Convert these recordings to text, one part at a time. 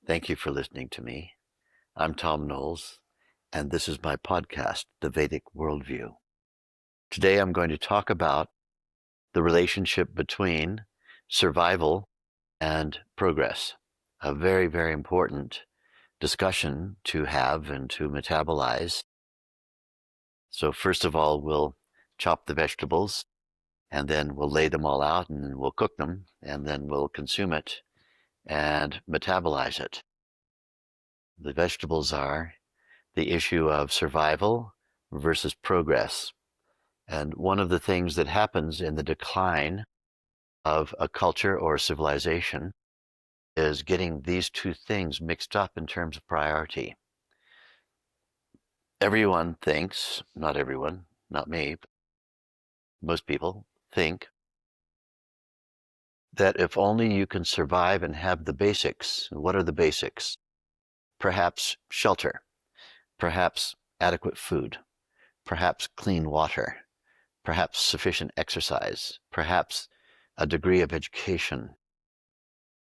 Thank you for listening to me. I'm Thom Knoles, and this is my podcast, The Vedic Worldview. Today I'm going to talk about the relationship between survival and progress, a very, very important discussion to have and to metabolize. So first of all, we'll chop the vegetables, and then we'll lay them all out, and we'll cook them, and then we'll consume it and metabolize it. The vegetables are the issue of survival versus progress. And one of the things that happens in the decline of a culture or civilization is getting these two things mixed up in terms of priority. Everyone thinks, not everyone, not me, but most people think that if only you can survive and have the basics. What are the basics? Perhaps shelter, perhaps adequate food, perhaps clean water, perhaps sufficient exercise, perhaps a degree of education,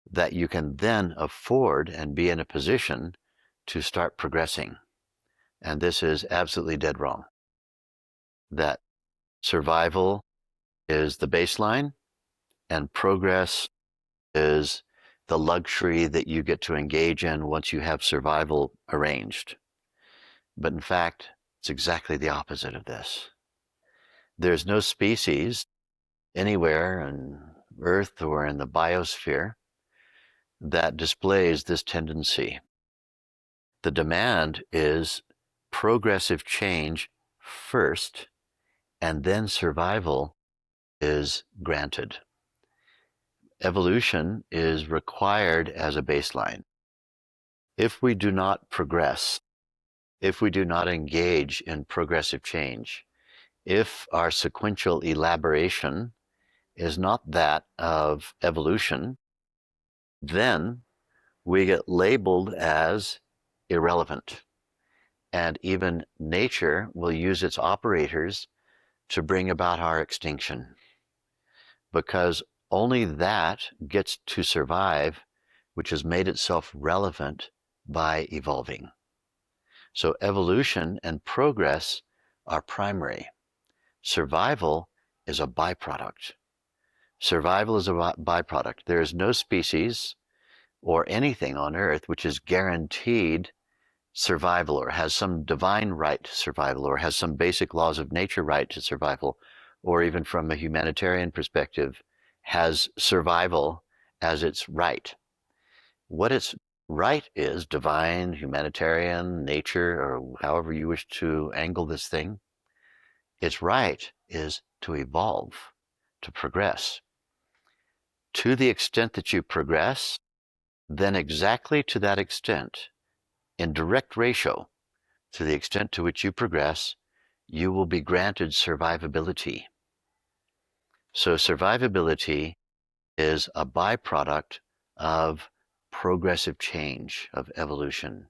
that you can then afford and be in a position to start progressing. And this is absolutely dead wrong. That survival is the baseline and progress is the luxury that you get to engage in once you have survival arranged. But in fact, it's exactly the opposite of this. There's no species anywhere on Earth or in the biosphere that displays this tendency. The demand is progressive change first, and then survival is granted. Evolution is required as a baseline. If we do not progress, if we do not engage in progressive change, if our sequential elaboration is not that of evolution, then we get labeled as irrelevant. And even nature will use its operators to bring about our extinction, because only that gets to survive which has made itself relevant by evolving. So evolution and progress are primary. Survival is a byproduct. Survival is a byproduct. There is no species or anything on Earth which is guaranteed survival or has some divine right to survival or has some basic laws of nature right to survival, or even from a humanitarian perspective has survival as its right. What its right is, divine, humanitarian, nature, or however you wish to angle this thing, its right is to evolve, to progress. To the extent that you progress, then exactly to that extent, in direct ratio to the extent to which you progress, you will be granted survivability. So survivability is a byproduct of progressive change, of evolution.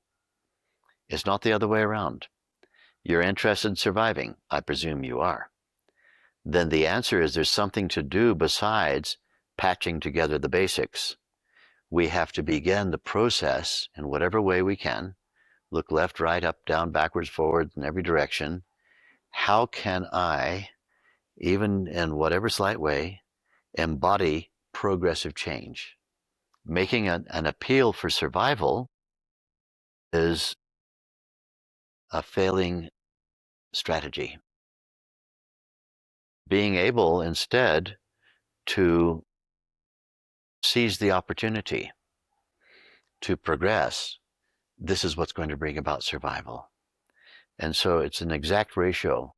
It's not the other way around. You're interested in surviving, I presume you are. Then the answer is there's something to do besides patching together the basics. We have to begin the process in whatever way we can. Look left, right, up, down, backwards, forward, in every direction. How can I, even in whatever slight way, embody progressive change? Making an appeal for survival is a failing strategy. Being able instead to seize the opportunity to progress, this is what's going to bring about survival. And so it's an exact ratio.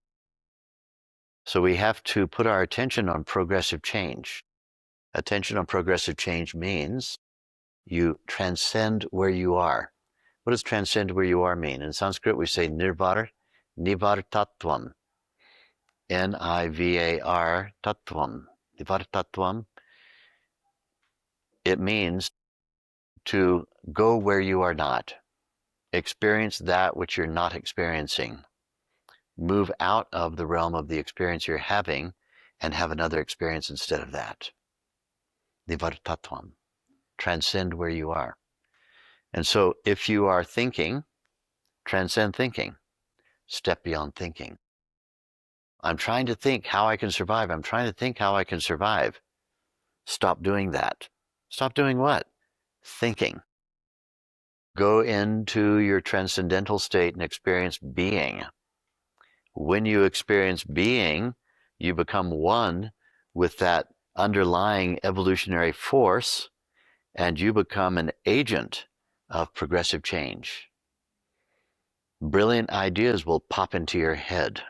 So we have to put our attention on progressive change. Attention on progressive change means you transcend where you are. What does transcend where you are mean? In Sanskrit, we say nivar tattvam. Nivar tattvam. Nivar tattvam. It means to go where you are not. Experience that which you're not experiencing. Move out of the realm of the experience you're having and have another experience instead of that. Nivar tattvam. Transcend where you are. And so if you are thinking, transcend thinking, step beyond thinking. I'm trying to think how I can survive. I'm trying to think how I can survive. Stop doing that. Stop doing what? Thinking. Go into your transcendental state and experience being. When you experience being, you become one with that underlying evolutionary force, and you become an agent of progressive change. Brilliant ideas will pop into your head.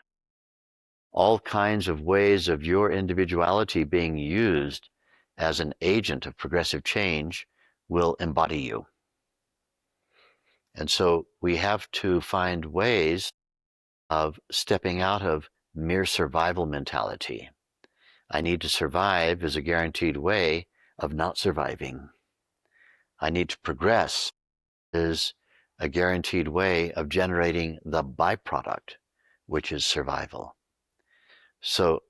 All kinds of ways of your individuality being used as an agent of progressive change will embody you. And so we have to find ways of stepping out of mere survival mentality. I need to survive is a guaranteed way of not surviving. I need to progress is a guaranteed way of generating the byproduct, which is survival. So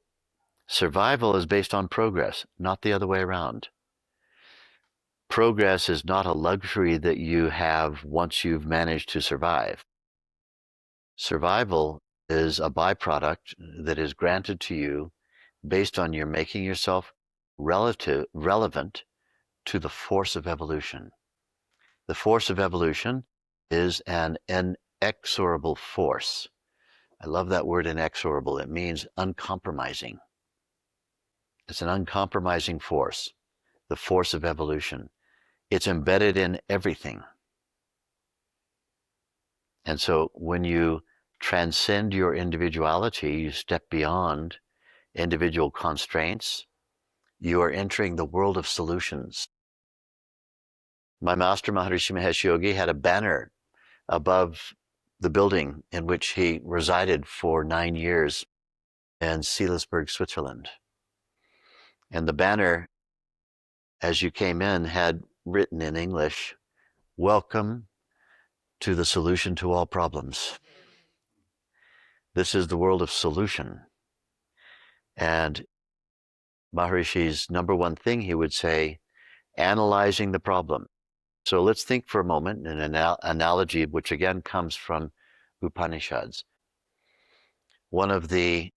survival is based on progress, not the other way around. Progress is not a luxury that you have once you've managed to survive. Survival is a byproduct that is granted to you based on your making yourself relevant to the force of evolution. The force of evolution is an inexorable force. I love that word inexorable. It means uncompromising. It's an uncompromising force, the force of evolution. It's embedded in everything. And so when you transcend your individuality, you step beyond individual constraints, you are entering the world of solutions. My master, Maharishi Mahesh Yogi, had a banner above the building in which he resided for 9 years in Seelisberg, Switzerland. And the banner, as you came in, had written in English, "Welcome to the solution to all problems." This is the world of solution. And Maharishi's number one thing, he would say, analyzing the problem. So let's think for a moment, an analogy which again comes from Upanishads. One of the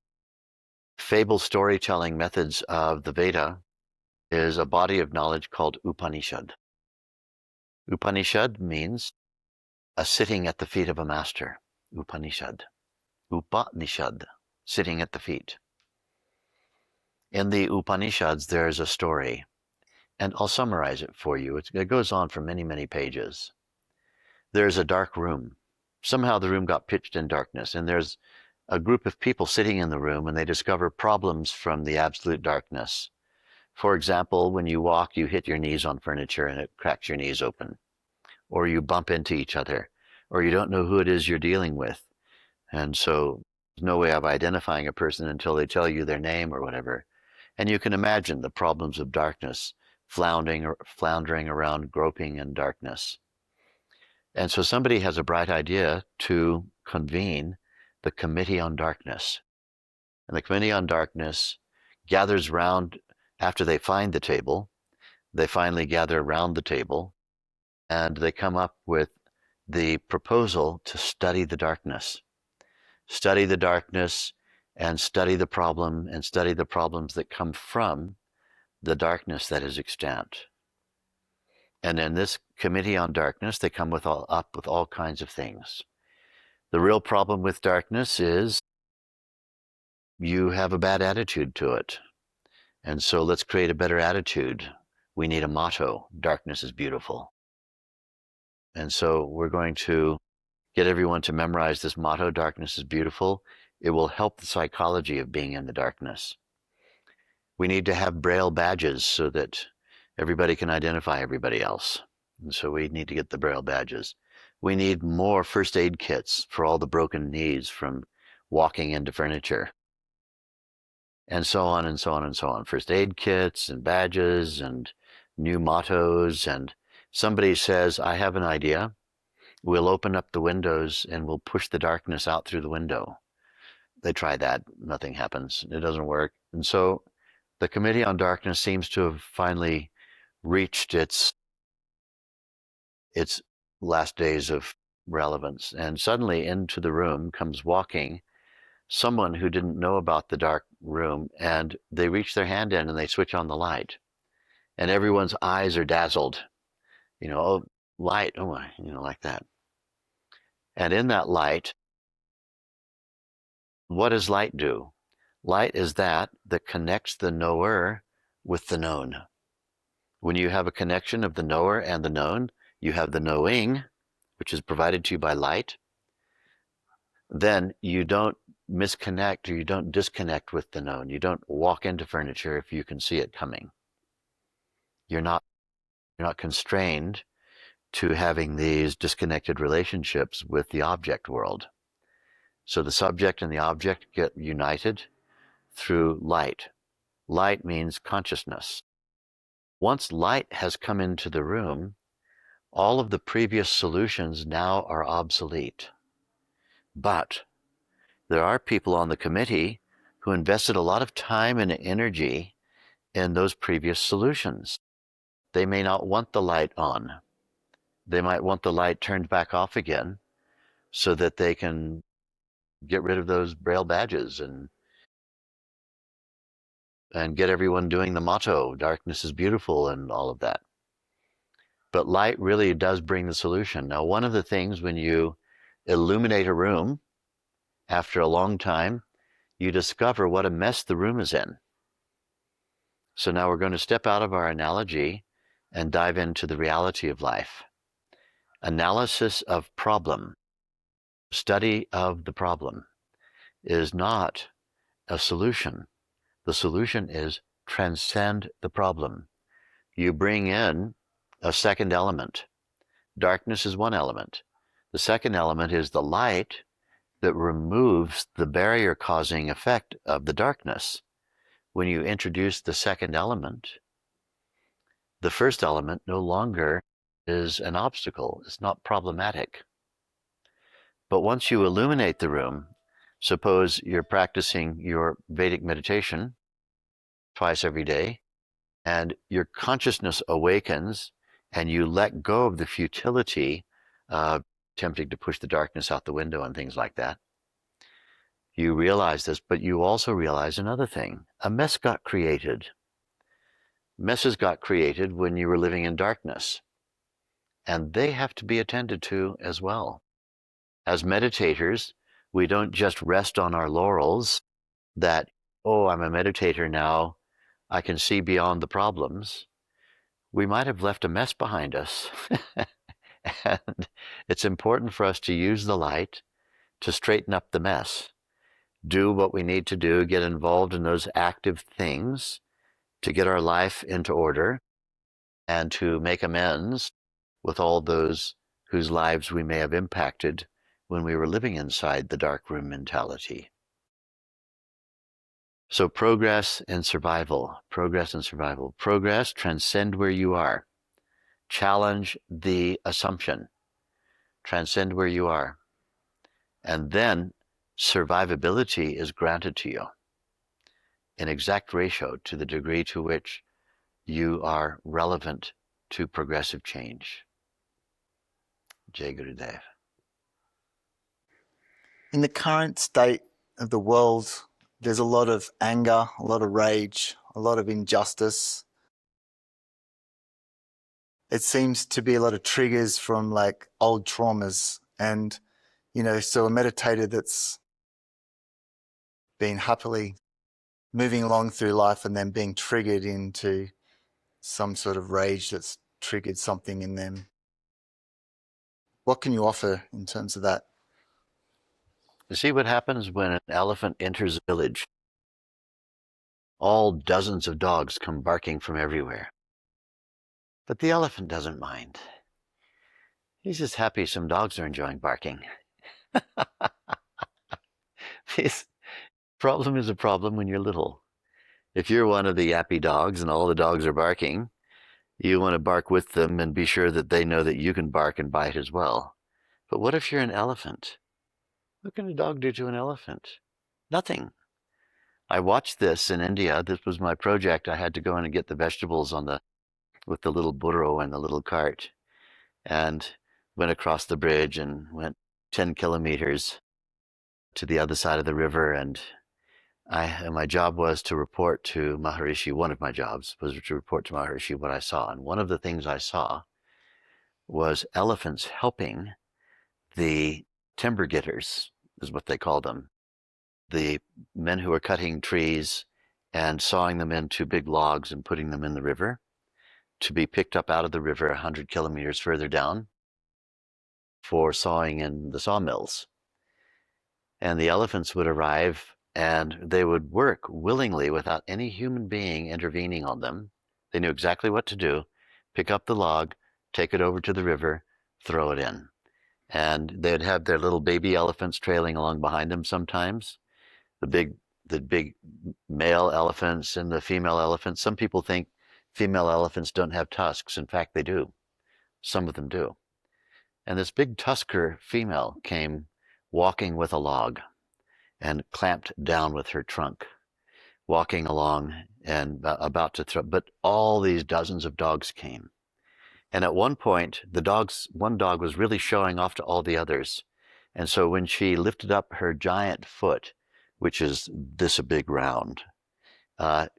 fable storytelling methods of the Veda is a body of knowledge called Upanishad. Upanishad means a sitting at the feet of a master. Upanishad. Upanishad, sitting at the feet. In the Upanishads, there is a story, and I'll summarize it for you. It goes on for many, many pages. There's a dark room. Somehow the room got pitched in darkness, and there's a group of people sitting in the room, and they discover problems from the absolute darkness. For example, when you walk, you hit your knees on furniture and it cracks your knees open, or you bump into each other, or you don't know who it is you're dealing with. And so there's no way of identifying a person until they tell you their name or whatever. And you can imagine the problems of darkness, floundering around, groping in darkness. And so somebody has a bright idea to convene the Committee on Darkness. And the Committee on Darkness gathers round after they find the table. They finally gather around the table, and they come up with the proposal to study the darkness. Study the darkness and study the problem and study the problems that come from the darkness that is extant. And in this Committee on Darkness, they come up with all kinds of things. The real problem with darkness is you have a bad attitude to it. And so let's create a better attitude. We need a motto: darkness is beautiful. And so we're going to get everyone to memorize this motto: darkness is beautiful. It will help the psychology of being in the darkness. We need to have Braille badges so that everybody can identify everybody else. And so we need to get the Braille badges. We need more first aid kits for all the broken knees from walking into furniture. And so on and so on and so on. First aid kits and badges and new mottos. And somebody says, I have an idea. We'll open up the windows and we'll push the darkness out through the window. They try that. Nothing happens. It doesn't work. And so the Committee on Darkness seems to have finally reached its last days of relevance. And suddenly into the room comes walking someone who didn't know about the dark room, and they reach their hand in and they switch on the light. And everyone's eyes are dazzled. Oh, light, oh, like that. And in that light, what does light do? Light is that connects the knower with the known. When you have a connection of the knower and the known, you have the knowing, which is provided to you by light. Then you don't misconnect, or you don't disconnect with the known. You don't walk into furniture if you can see it coming. You're not constrained to having these disconnected relationships with the object world. So the subject and the object get united through light. Light means consciousness. Once light has come into the room, all of the previous solutions now are obsolete. But there are people on the committee who invested a lot of time and energy in those previous solutions. They may not want the light on. They might want the light turned back off again so that they can get rid of those braille badges and get everyone doing the motto, darkness is beautiful, and all of that. But light really does bring the solution. Now, one of the things when you illuminate a room, after a long time, you discover what a mess the room is in. So now we're going to step out of our analogy and dive into the reality of life. Analysis of problem, study of the problem, is not a solution. The solution is transcend the problem. You bring in a second element. Darkness is one element. The second element is the light that removes the barrier-causing effect of the darkness. When you introduce the second element, the first element no longer is an obstacle. It's not problematic. But once you illuminate the room, suppose you're practicing your Vedic meditation twice every day, and your consciousness awakens, and you let go of the futility of attempting to push the darkness out the window and things like that. You realize this, but you also realize another thing. A mess got created. Messes got created when you were living in darkness, and they have to be attended to as well. As meditators, we don't just rest on our laurels that, oh, I'm a meditator now, I can see beyond the problems. We might have left a mess behind us. And it's important for us to use the light to straighten up the mess, do what we need to do, get involved in those active things to get our life into order and to make amends with all those whose lives we may have impacted when we were living inside the dark room mentality. So progress and survival, progress and survival. Progress, transcend where you are. Challenge the assumption. Transcend where you are. And then survivability is granted to you in exact ratio to the degree to which you are relevant to progressive change. Jai Gurudev. In the current state of the world, there's a lot of anger, a lot of rage, a lot of injustice. It seems to be a lot of triggers from like old traumas. And, so a meditator that's been happily moving along through life and then being triggered into some sort of rage that's triggered something in them. What can you offer in terms of that? You see what happens when an elephant enters a village? All dozens of dogs come barking from everywhere. But the elephant doesn't mind. He's just happy some dogs are enjoying barking. This problem is a problem when you're little. If you're one of the yappy dogs and all the dogs are barking, you want to bark with them and be sure that they know that you can bark and bite as well. But what if you're an elephant? What can a dog do to an elephant? Nothing. I watched this in India. This was my project. I had to go in and get the vegetables with the little burro and the little cart. And went across the bridge and went 10 kilometers to the other side of the river. And my job was to report to Maharishi. One of my jobs was to report to Maharishi what I saw. And one of the things I saw was elephants helping the timber getters, is what they called them. The men who were cutting trees and sawing them into big logs and putting them in the river to be picked up out of the river 100 kilometers further down for sawing in the sawmills. And the elephants would arrive and they would work willingly without any human being intervening on them. They knew exactly what to do: pick up the log, take it over to the river, throw it in. And they'd have their little baby elephants trailing along behind them sometimes. The big male elephants and the female elephants. Some people think female elephants don't have tusks. In fact, they do. Some of them do. And this big tusker female came walking with a log and clamped down with her trunk, walking along and about to throw. But all these dozens of dogs came. And at one point, one dog was really showing off to all the others. And so when she lifted up her giant foot, which is this big round,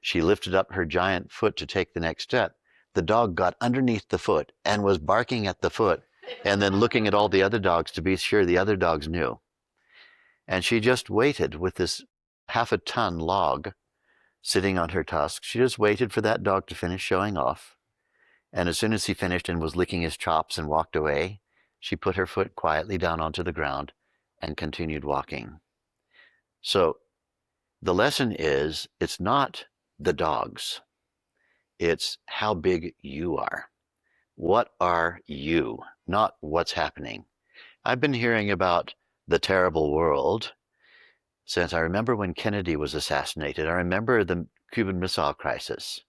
she lifted up her giant foot to take the next step. The dog got underneath the foot and was barking at the foot and then looking at all the other dogs to be sure the other dogs knew. And she just waited with this half-a-ton log sitting on her tusk. She just waited for that dog to finish showing off. And as soon as he finished and was licking his chops and walked away, she put her foot quietly down onto the ground and continued walking. So the lesson is, it's not the dogs. It's how big you are. What are you? Not what's happening. I've been hearing about the terrible world since I remember when Kennedy was assassinated. I remember the Cuban Missile Crisis.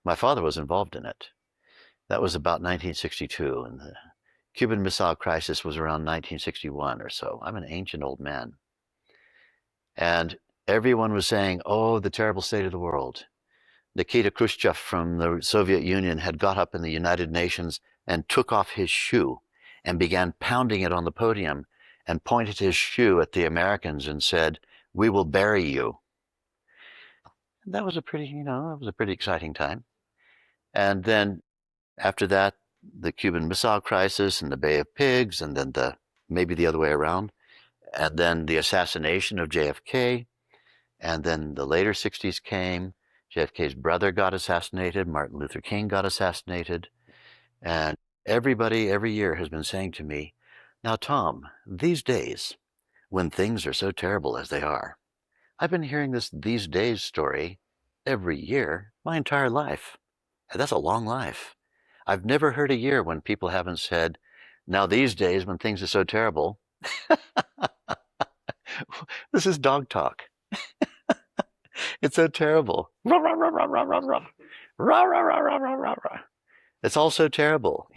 My father was involved in it. That was about 1962, and the Cuban Missile Crisis was around 1961 or so. I'm an ancient old man. And everyone was saying, oh, the terrible state of the world. Nikita Khrushchev from the Soviet Union had got up in the United Nations and took off his shoe and began pounding it on the podium and pointed his shoe at the Americans and said, "We will bury you." And that was a pretty exciting time. And then after that, the Cuban Missile Crisis and the Bay of Pigs, and then maybe the other way around, and then the assassination of JFK, and then the later 60s came. JFK's brother got assassinated, Martin Luther King got assassinated, and everybody every year has been saying to me, now, Thom, these days, when things are so terrible as they are, I've been hearing this these days story every year my entire life. And that's a long life. I've never heard a year when people haven't said, now these days when things are so terrible. This is dog talk. It's so terrible. Rah, rah, rah, rah, rah, rah, rah. Rah, rah, rah, rah, rah, rah, rah. It's all so terrible.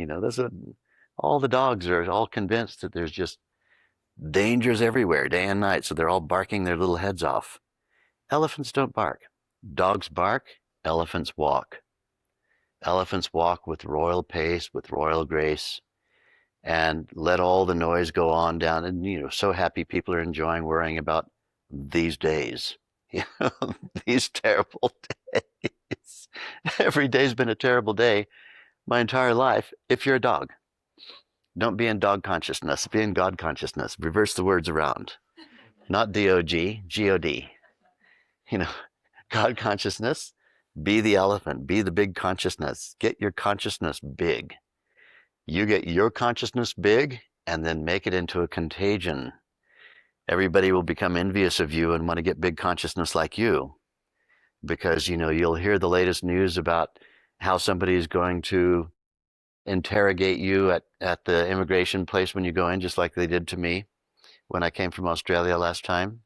All the dogs are all convinced that there's just dangers everywhere, day and night, so they're all barking their little heads off. Elephants don't bark. Dogs bark, elephants walk. Elephants walk with royal pace, with royal grace, and let all the noise go on down. And, so happy people are enjoying worrying about these days. These terrible days. Every day's been a terrible day my entire life if you're a dog. Don't be in dog consciousness. Be in God consciousness. Reverse the words around. Not D-O-G, G-O-D. God consciousness. Be the elephant. Be the big consciousness. Get your consciousness big. You get your consciousness big and then make it into a contagion. Everybody will become envious of you and want to get big consciousness like you. Because, you'll hear the latest news about how somebody is going to interrogate you at the immigration place when you go in, just like they did to me when I came from Australia last time.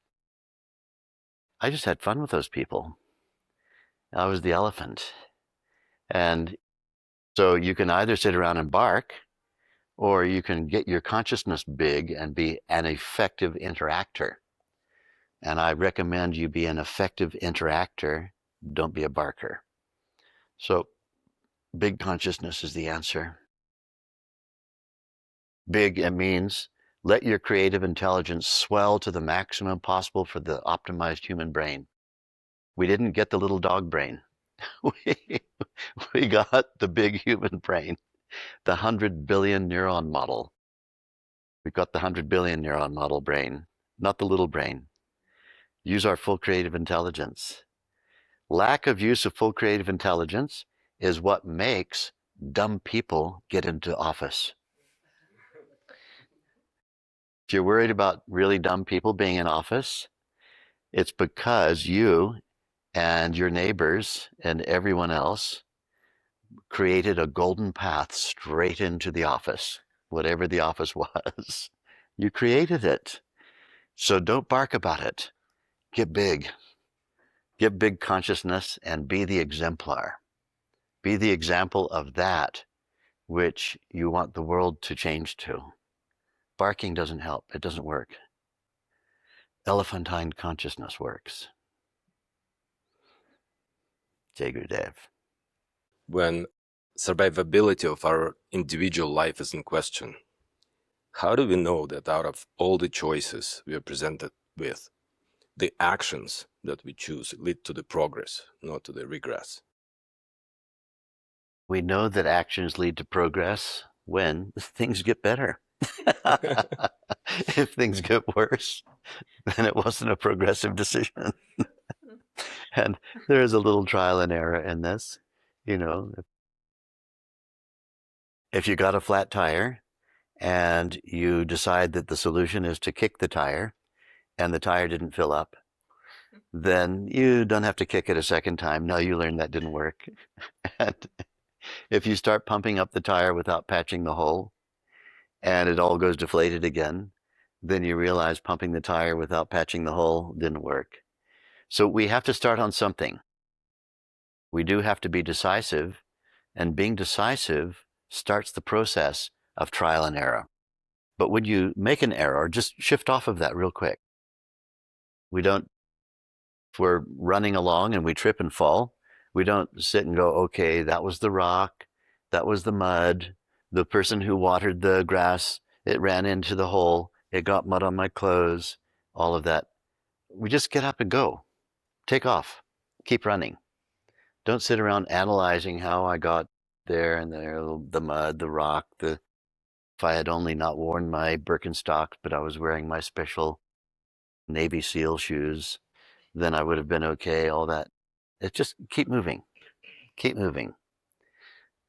I just had fun with those people. I was the elephant. And so you can either sit around and bark, or you can get your consciousness big and be an effective interactor. And I recommend you be an effective interactor. Don't be a barker. So big consciousness is the answer. Big, it means let your creative intelligence swell to the maximum possible for the optimized human brain. We didn't get the little dog brain. We got the big human brain, the 100 billion neuron model. We've got the 100 billion neuron model brain, not the little brain. Use our full creative intelligence. Lack of use of full creative intelligence is what makes dumb people get into office. If you're worried about really dumb people being in office, it's because you and your neighbors and everyone else created a golden path straight into the office, whatever the office was. You created it. So don't bark about it. Get big. Get big consciousness and be the exemplar. Be the example of that which you want the world to change to. Barking doesn't help. It doesn't work. Elephantine consciousness works. Jai Gurudev. When survivability of our individual life is in question, how do we know that out of all the choices we are presented with, the actions that we choose lead to the progress, not to the regress? We know that actions lead to progress when things get better. If things get worse, then it wasn't a progressive decision. And there is a little trial and error in this. You know, if you got a flat tire and you decide that the solution is to kick the tire and the tire didn't fill up, then you don't have to kick it a second time. No, you learned that didn't work. And if you start pumping up the tire without patching the hole and it all goes deflated again, then you realize pumping the tire without patching the hole didn't work. So we have to start on something. We do have to be decisive, and being decisive starts the process of trial and error. But when you make an error, just shift off of that real quick. If we're running along and we trip and fall, we don't sit and go, okay, that was the rock, that was the mud, the person who watered the grass, it ran into the hole, it got mud on my clothes, all of that. We just get up and go. Take off. Keep running. Don't sit around analyzing how I got there and there, the mud, the rock, if I had only not worn my Birkenstocks, but I was wearing my special Navy SEAL shoes, then I would have been okay, all that. It's just keep moving. Keep moving.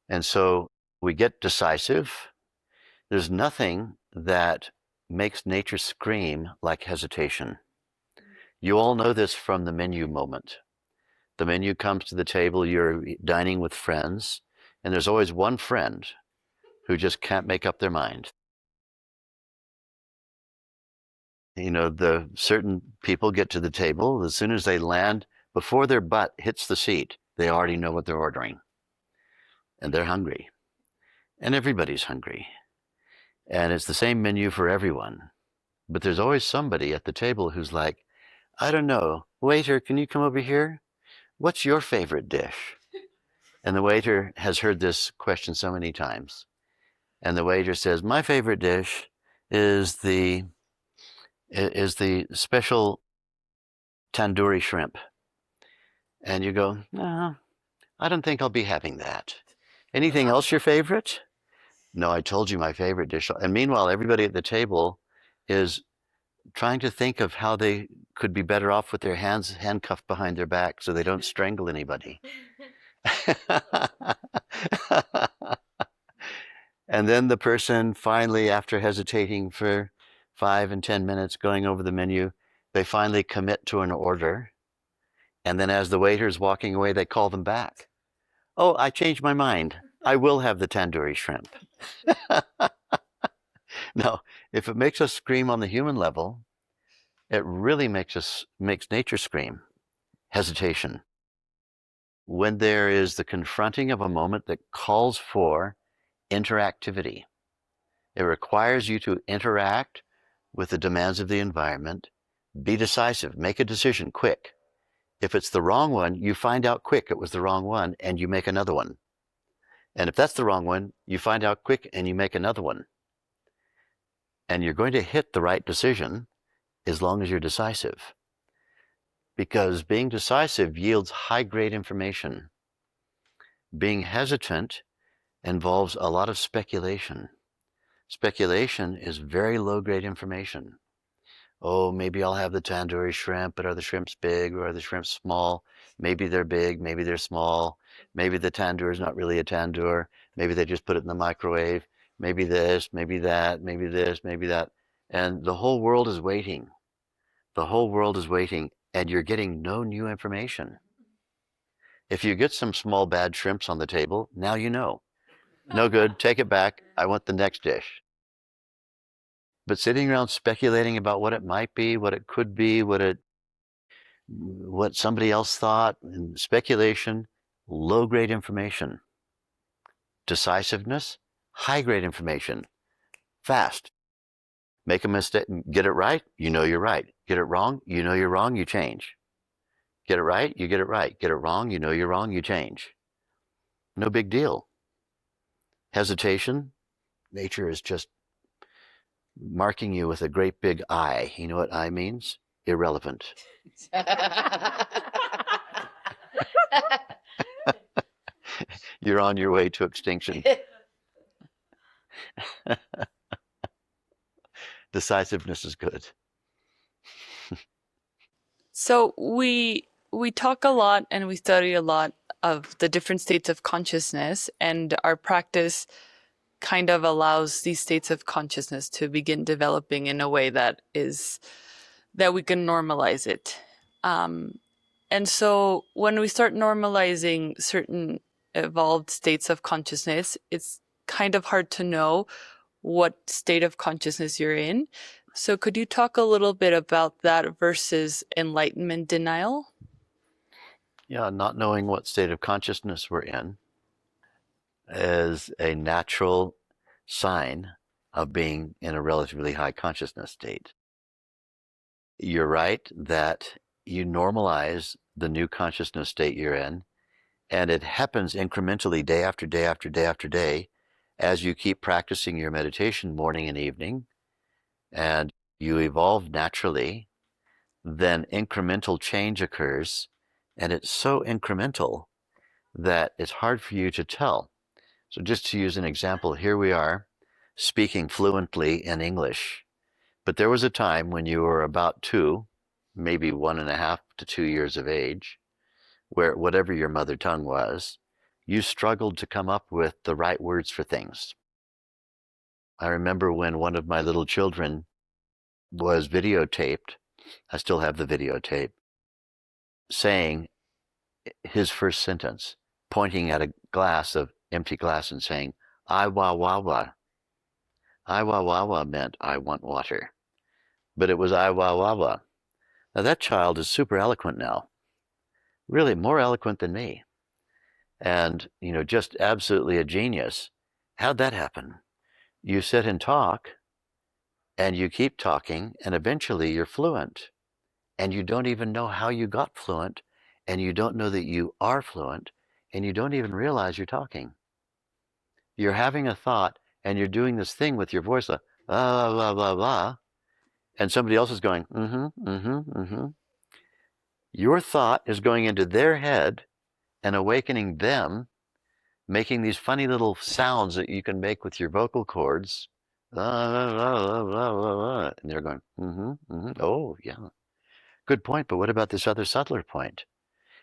And so we get decisive. There's nothing that makes nature scream like hesitation. You all know this from the menu moment. The menu comes to the table, you're dining with friends, and there's always one friend who just can't make up their mind. You know, the certain people get to the table, as soon as they land, before their butt hits the seat, they already know what they're ordering. And they're hungry. And everybody's hungry. And it's the same menu for everyone. But there's always somebody at the table who's like, I don't know, waiter, can you come over here? What's your favorite dish? And the waiter has heard this question so many times. And the waiter says, my favorite dish is the special tandoori shrimp. And you go, no, I don't think I'll be having that. Anything else your favorite? No, I told you my favorite dish. And meanwhile, everybody at the table is trying to think of how they could be better off with their hands handcuffed behind their back so they don't strangle anybody. And then the person finally, after hesitating for 5 and 10 minutes going over the menu, they finally commit to an order. And then as the waiter's walking away, they call them back. Oh, I changed my mind. I will have the tandoori shrimp. Now, if it makes us scream on the human level, it really makes nature scream. Hesitation. When there is the confronting of a moment that calls for interactivity, it requires you to interact with the demands of the environment. Be decisive. Make a decision quick. If it's the wrong one, you find out quick it was the wrong one and you make another one. And if that's the wrong one, you find out quick and you make another one. And you're going to hit the right decision as long as you're decisive. Because being decisive yields high-grade information. Being hesitant involves a lot of speculation. Speculation is very low-grade information. Oh, maybe I'll have the tandoori shrimp, but are the shrimps big or are the shrimps small? Maybe they're big, maybe they're small. Maybe the tandoor is not really a tandoor. Maybe they just put it in the microwave. Maybe this, maybe that, maybe this, maybe that. And the whole world is waiting. The whole world is waiting, and you're getting no new information. If you get some small bad shrimps on the table, now you know. No good, take it back. I want the next dish. But sitting around speculating about what it might be, what it could be, what somebody else thought, and speculation, low-grade information. Decisiveness, high-grade information. Fast. Make a mistake, get it right, you know you're right. Get it wrong, you know you're wrong, you change. Get it right, you get it right. Get it wrong, you know you're wrong, you change. No big deal. Hesitation, nature is just marking you with a great big I. You know what I means? Irrelevant. You're on your way to extinction. Decisiveness is good. So we talk a lot and we study a lot of the different states of consciousness, and our practice kind of allows these states of consciousness to begin developing in a way that we can normalize it. And so when we start normalizing certain evolved states of consciousness, it's kind of hard to know what state of consciousness you're in. So could you talk a little bit about that versus enlightenment denial? Yeah, not knowing what state of consciousness we're in is a natural sign of being in a relatively high consciousness state. You're right that you normalize the new consciousness state you're in, and it happens incrementally day after day after day after day as you keep practicing your meditation morning and evening, and you evolve naturally. Then incremental change occurs, and it's so incremental that it's hard for you to tell. So just to use an example, here we are speaking fluently in English, but there was a time when you were about 2, maybe 1.5 to 2 years of age, where whatever your mother tongue was, you struggled to come up with the right words for things. I remember when one of my little children was videotaped, I still have the videotape, saying his first sentence, pointing at a empty glass and saying, I wa wa wa. I wa wa wa meant I want water. But it was I wa wa wa. Now that child is super eloquent now. Really more eloquent than me. And, just absolutely a genius. How'd that happen? You sit and talk, and you keep talking, and eventually you're fluent. And you don't even know how you got fluent, and you don't know that you are fluent, and you don't even realize you're talking. You're having a thought, and you're doing this thing with your voice, like, blah, blah, blah, blah, and somebody else is going, Your thought is going into their head and awakening them, making these funny little sounds that you can make with your vocal cords, and they're going, oh, yeah. Good point, but what about this other subtler point?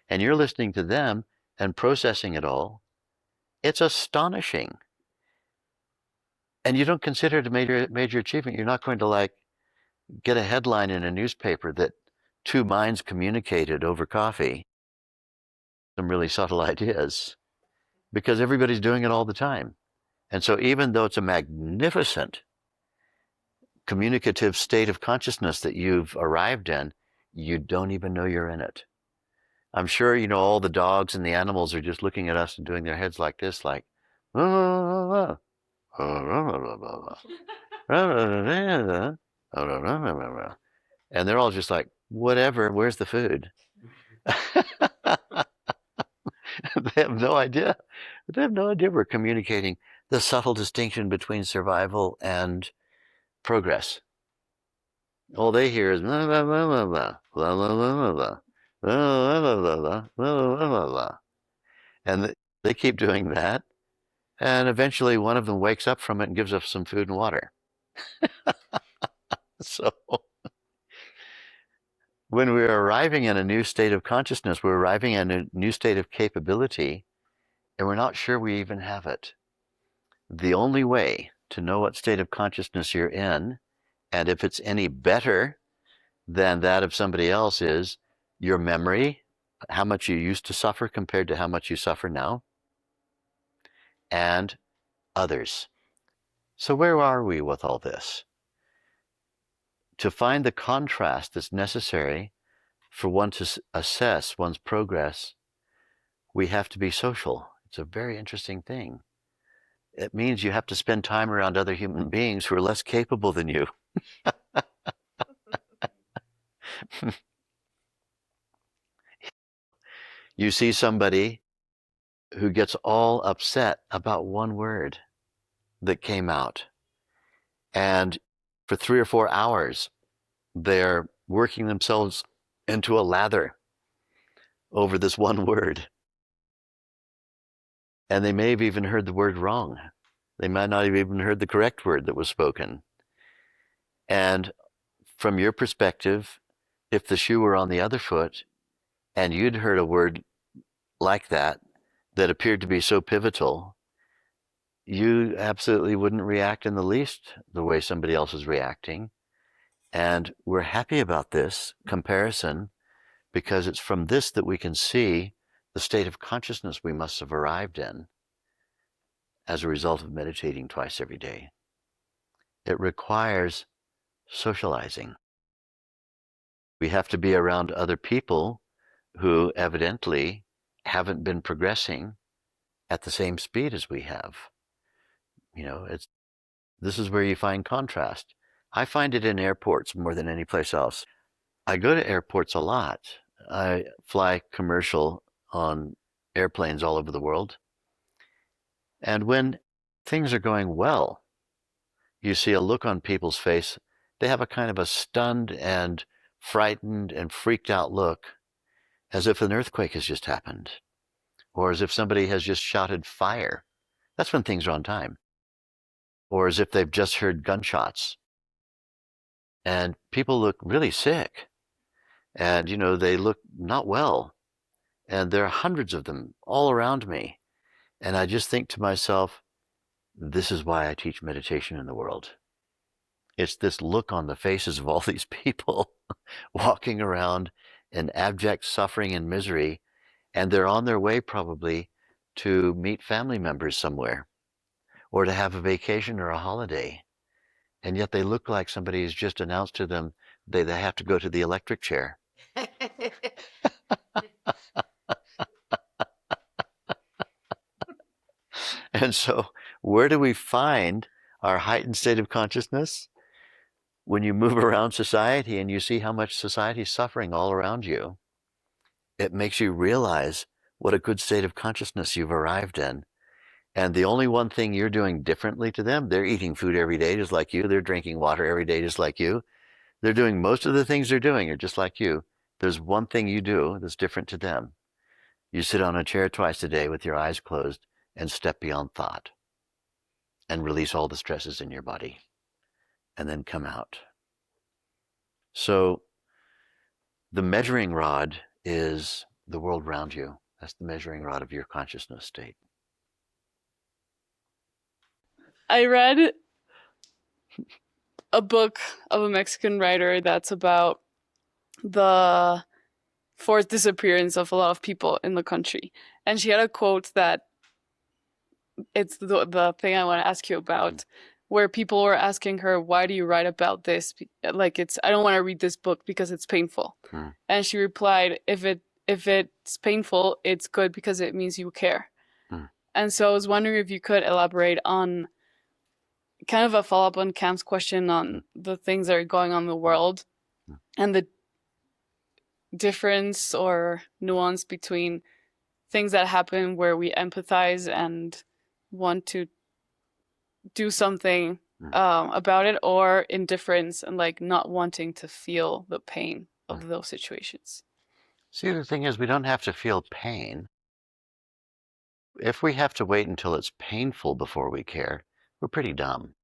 And you're listening to them and processing it all. It's astonishing. And you don't consider it a major achievement. You're not going to get a headline in a newspaper that 2 minds communicated over coffee some really subtle ideas, because everybody's doing it all the time. And so even though it's a magnificent communicative state of consciousness that you've arrived in, you don't even know you're in it. I'm sure, all the dogs and the animals are just looking at us and doing their heads like this, like, and they're all just like, whatever, where's the food? They have no idea. They have no idea we're communicating the subtle distinction between survival and progress. All they hear is blah, blah, blah, blah, blah, blah, blah, blah, blah, blah, blah, blah, blah, blah, blah, blah. And they keep doing that. And eventually one of them wakes up from it and gives us some food and water. So when we're arriving in a new state of consciousness, we're arriving in a new state of capability, and we're not sure we even have it. The only way to know what state of consciousness you're in, and if it's any better than that of somebody else, is your memory, how much you used to suffer compared to how much you suffer now, and others. So where are we with all this? To find the contrast that's necessary for one to assess one's progress, we have to be social. It's a very interesting thing. It means you have to spend time around other human beings who are less capable than you. You see somebody who gets all upset about one word that came out, and for 3 or 4 hours, they're working themselves into a lather over this one word. And they may have even heard the word wrong. They might not have even heard the correct word that was spoken. And from your perspective, if the shoe were on the other foot and you'd heard a word like that appeared to be so pivotal, you absolutely wouldn't react in the least the way somebody else is reacting. And we're happy about this comparison because it's from this that we can see the state of consciousness we must have arrived in as a result of meditating twice every day. It requires socializing. We have to be around other people who evidently haven't been progressing at the same speed as we have. You know, this is where you find contrast. I find it in airports more than any place else. I go to airports a lot. I fly commercial on airplanes all over the world. And when things are going well, you see a look on people's face. They have a kind of a stunned and frightened and freaked out look, as if an earthquake has just happened, or as if somebody has just shouted fire. That's when things are on time. Or as if they've just heard gunshots. And people look really sick. And, you know, they look not well. And there are hundreds of them all around me. And I just think to myself, this is why I teach meditation in the world. It's this look on the faces of all these people walking around in abject suffering and misery, and they're on their way probably to meet family members somewhere or to have a vacation or a holiday. And yet they look like somebody has just announced to them they have to go to the electric chair. And so where do we find our heightened state of consciousness? When you move around society and you see how much society is suffering all around you, it makes you realize what a good state of consciousness you've arrived in. And the only one thing you're doing differently to them, they're eating food every day just like you. They're drinking water every day just like you. They're doing most of the things they're doing are just like you. There's one thing you do that's different to them. You sit on a chair twice a day with your eyes closed and step beyond thought and release all the stresses in your body and then come out. So the measuring rod is the world around you. That's the measuring rod of your consciousness state. I read a book of a Mexican writer that's about the forced disappearance of a lot of people in the country. And she had a quote that it's the thing I want to ask you about, where people were asking her, why do you write about this? Like, I don't want to read this book because it's painful. And she replied, if it's painful, it's good because it means you care. And so I was wondering if you could elaborate on kind of a follow-up on Cam's question on the things that are going on in the world and the difference or nuance between things that happen where we empathize and want to do something about it, or indifference and like not wanting to feel the pain of those situations. See, the thing is, we don't have to feel pain. If we have to wait until it's painful before we care, we're pretty dumb.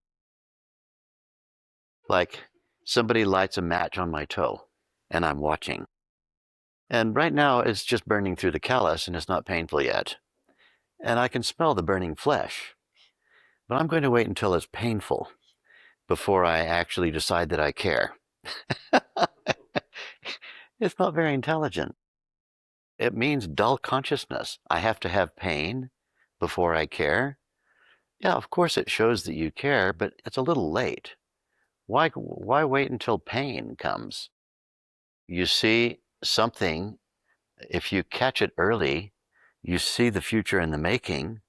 Like somebody lights a match on my toe and I'm watching. And right now it's just burning through the callus and it's not painful yet. And I can smell the burning flesh. But I'm going to wait until it's painful before I actually decide that I care. It's not very intelligent. It means dull consciousness. I have to have pain before I care. Yeah, of course it shows that you care, but it's a little late. Why wait until pain comes? You see something, if you catch it early, you see the future in the making,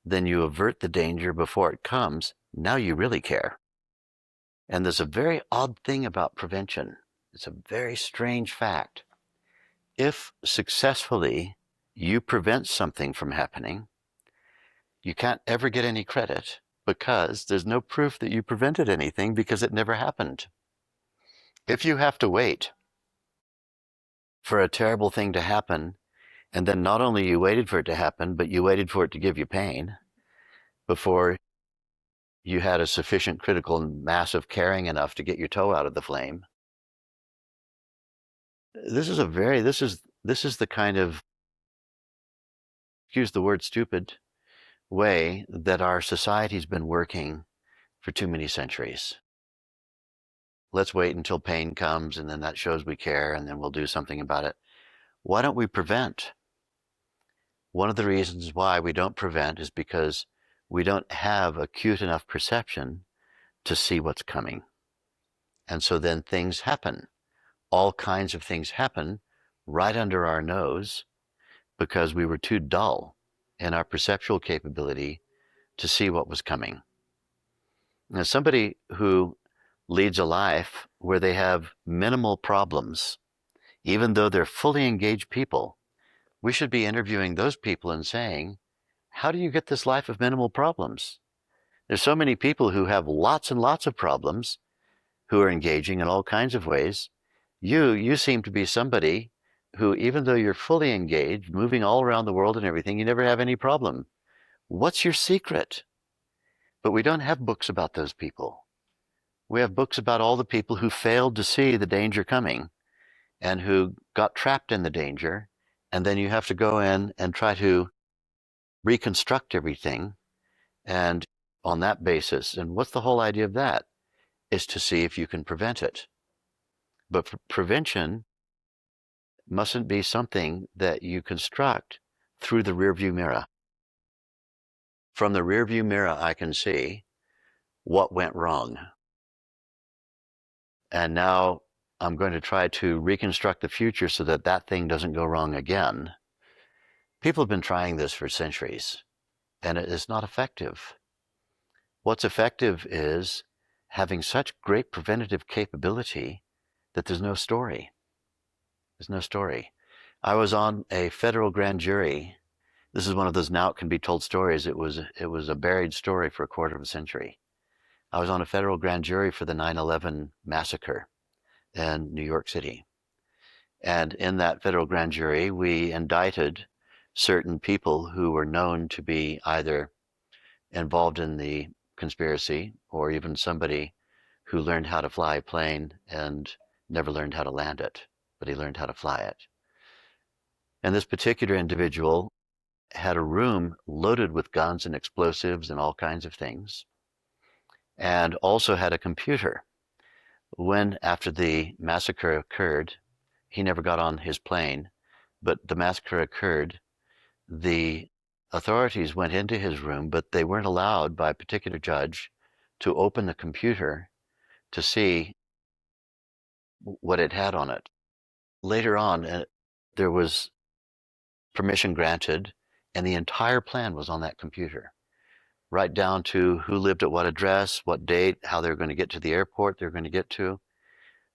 then you avert the danger before it comes. Now you really care. And there's a very odd thing about prevention. It's a very strange fact. If successfully you prevent something from happening, you can't ever get any credit because there's no proof that you prevented anything because it never happened. If you have to wait for a terrible thing to happen, and then not only you waited for it to happen, but you waited for it to give you pain before you had a sufficient critical mass of caring enough to get your toe out of the flame. This is the kind of, excuse the word stupid, way that our society's been working for too many centuries. Let's wait until pain comes and then that shows we care and then we'll do something about it. Why don't we prevent? One of the reasons why we don't prevent is because we don't have acute enough perception to see what's coming. And so then things happen. All kinds of things happen right under our nose because we were too dull in our perceptual capability to see what was coming. Now, somebody who leads a life where they have minimal problems, even though they're fully engaged people, we should be interviewing those people and saying, how do you get this life of minimal problems? There's so many people who have lots and lots of problems who are engaging in all kinds of ways. You seem to be somebody who, even though you're fully engaged, moving all around the world and everything, you never have any problem. What's your secret? But we don't have books about those people. We have books about all the people who failed to see the danger coming and who got trapped in the danger. And then you have to go in and try to reconstruct everything. And on that basis, and what's the whole idea of that? Is to see if you can prevent it. But prevention mustn't be something that you construct through the rearview mirror. From the rearview mirror, I can see what went wrong. And now I'm going to try to reconstruct the future so that that thing doesn't go wrong again. People have been trying this for centuries, and it is not effective. What's effective is having such great preventative capability that there's no story. There's no story. I was on a federal grand jury. This is one of those now it can be told stories. It was a buried story for a quarter of a century. I was on a federal grand jury for the 9/11 massacre in New York City. And in that federal grand jury, we indicted certain people who were known to be either involved in the conspiracy or even somebody who learned how to fly a plane and never learned how to land it, but he learned how to fly it. And this particular individual had a room loaded with guns and explosives and all kinds of things, and also had a computer. When, after the massacre occurred, he never got on his plane, but the massacre occurred, the authorities went into his room, but they weren't allowed by a particular judge to open the computer to see what it had on it. Later on, there was permission granted, and the entire plan was on that computer, right down to who lived at what address, what date, how they were going to get to the airport they're going to get to.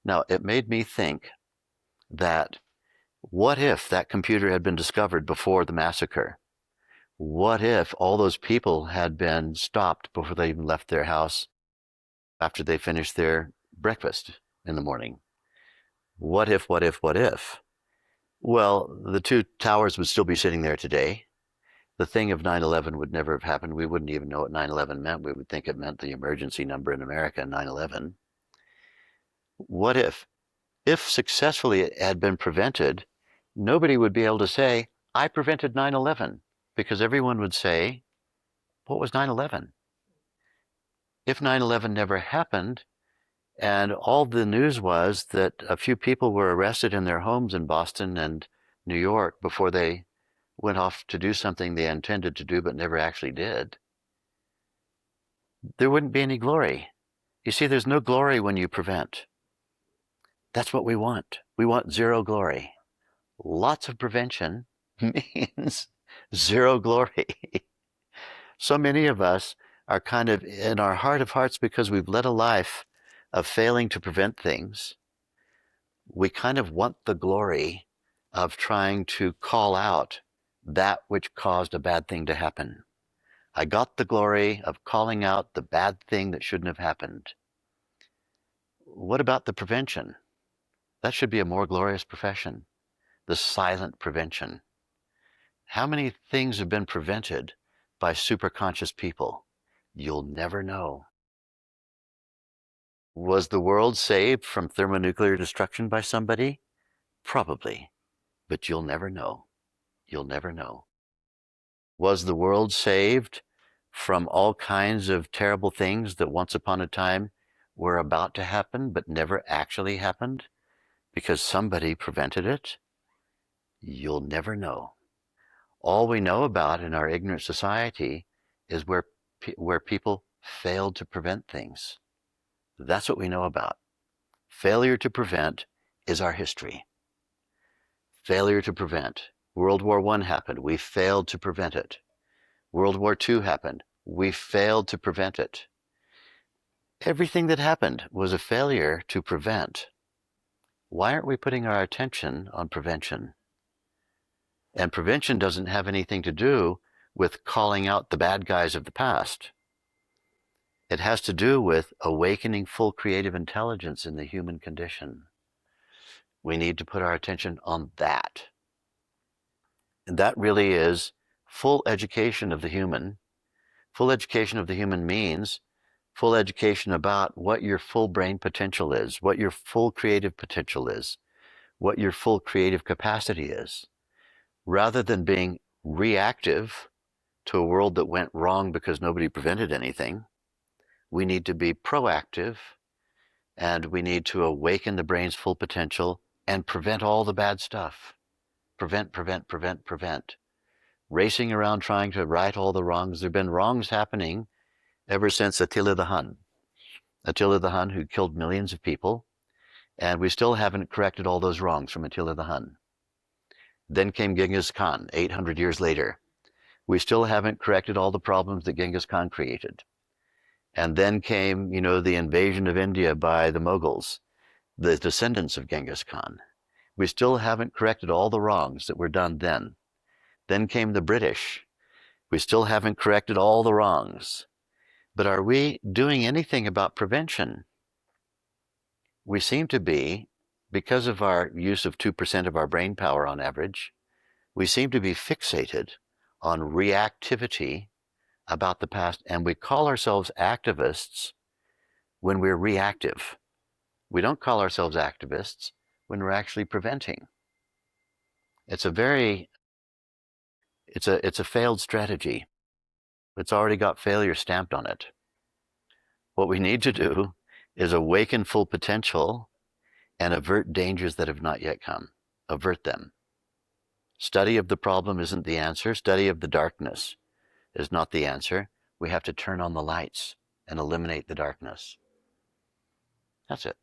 Now, it made me think that what if that computer had been discovered before the massacre? What if all those people had been stopped before they even left their house after they finish their breakfast in the morning. What if, what if, what if? Well, the two towers would still be sitting there today. The thing of 9/11 would never have happened. We wouldn't even know what 9/11 meant. We would think it meant the emergency number in America, 9/11. What if? If successfully it had been prevented, nobody would be able to say, I prevented 9/11, because everyone would say, what was 9/11? If 9/11 never happened, and all the news was that a few people were arrested in their homes in Boston and New York before they went off to do something they intended to do but never actually did, there wouldn't be any glory. You see, there's no glory when you prevent. That's what we want. We want zero glory. Lots of prevention means zero glory. So many of us are kind of in our heart of hearts, because we've led a life of failing to prevent things. We kind of want the glory of trying to call out that which caused a bad thing to happen. I got the glory of calling out the bad thing that shouldn't have happened. What about the prevention? That should be a more glorious profession, the silent prevention. How many things have been prevented by superconscious people? You'll never know. Was the world saved from thermonuclear destruction by somebody? Probably, but you'll never know. You'll never know. Was the world saved from all kinds of terrible things that once upon a time were about to happen but never actually happened because somebody prevented it? You'll never know. All we know about in our ignorant society is where people failed to prevent things. That's what we know about. Failure to prevent is our history. Failure to prevent. World War I happened. We failed to prevent it. World War II happened. We failed to prevent it. Everything that happened was a failure to prevent. Why aren't we putting our attention on prevention? And prevention doesn't have anything to do with calling out the bad guys of the past. It has to do with awakening full creative intelligence in the human condition. We need to put our attention on that. And that really is full education of the human. Full education of the human means full education about what your full brain potential is, what your full creative potential is, what your full creative capacity is. Rather than being reactive to a world that went wrong because nobody prevented anything, we need to be proactive, and we need to awaken the brain's full potential and prevent all the bad stuff. Prevent, prevent, prevent, prevent. Racing around trying to right all the wrongs. There have been wrongs happening ever since Attila the Hun. Attila the Hun, who killed millions of people, and we still haven't corrected all those wrongs from Attila the Hun. Then came Genghis Khan, 800 years later. We still haven't corrected all the problems that Genghis Khan created. And then came, the invasion of India by the Mughals, the descendants of Genghis Khan. We still haven't corrected all the wrongs that were done then. Then came the British. We still haven't corrected all the wrongs. But are we doing anything about prevention? We seem to be, because of our use of 2% of our brain power on average, we seem to be fixated on reactivity about the past, and we call ourselves activists when we're reactive. We don't call ourselves activists when we're actually preventing. It's a failed strategy. It's already got failure stamped on it. What we need to do is awaken full potential and avert dangers that have not yet come. Avert them. Study of the problem isn't the answer. Study of the darkness is not the answer. We have to turn on the lights and eliminate the darkness. That's it.